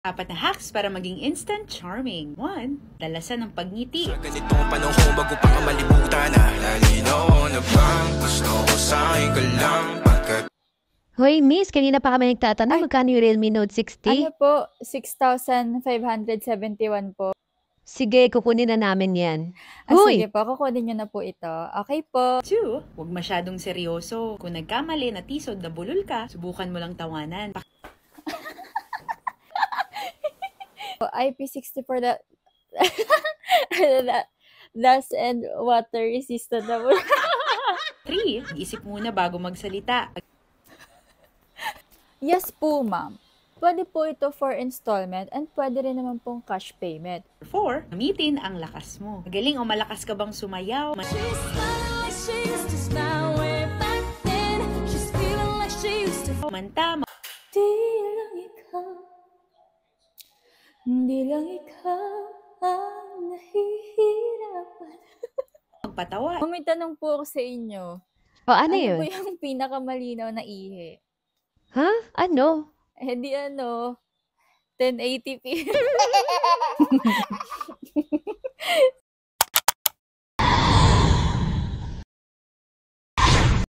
Apat na hacks para maging instant charming. 1. Dalasan ng pagngiti. Sa ganitong panahon bago pa ka malimutan na lalinaw na bang gusto ko sa'yo ka lang pagkat Hoy, miss, kanina pa kami nagtatanong magkano yung Realme Note 60? Ano po? 6,571 po. Sige, kukunin na namin yan. Sige po, kukunin nyo na po ito. Okay po. 2. Huwag masyadong seryoso. Kung nagkamali na tisod na bulol ka, subukan mo lang tawanan. IP64 dust and water resistant na po. 3. Isip muna bago magsalita. Yes po, ma'am. Pwede po ito for installment and pwede rin naman pong cash payment. 4. Gamitin ang lakas mo. Magaling o malakas ka bang sumayaw? Manta, Di lang ikaw ang nahihirapan. magpatawa. May tanong po ako sa inyo. O, ano Ano yun? po yung pinakamalinaw na ihi? Ha? Ano? Di 1080p.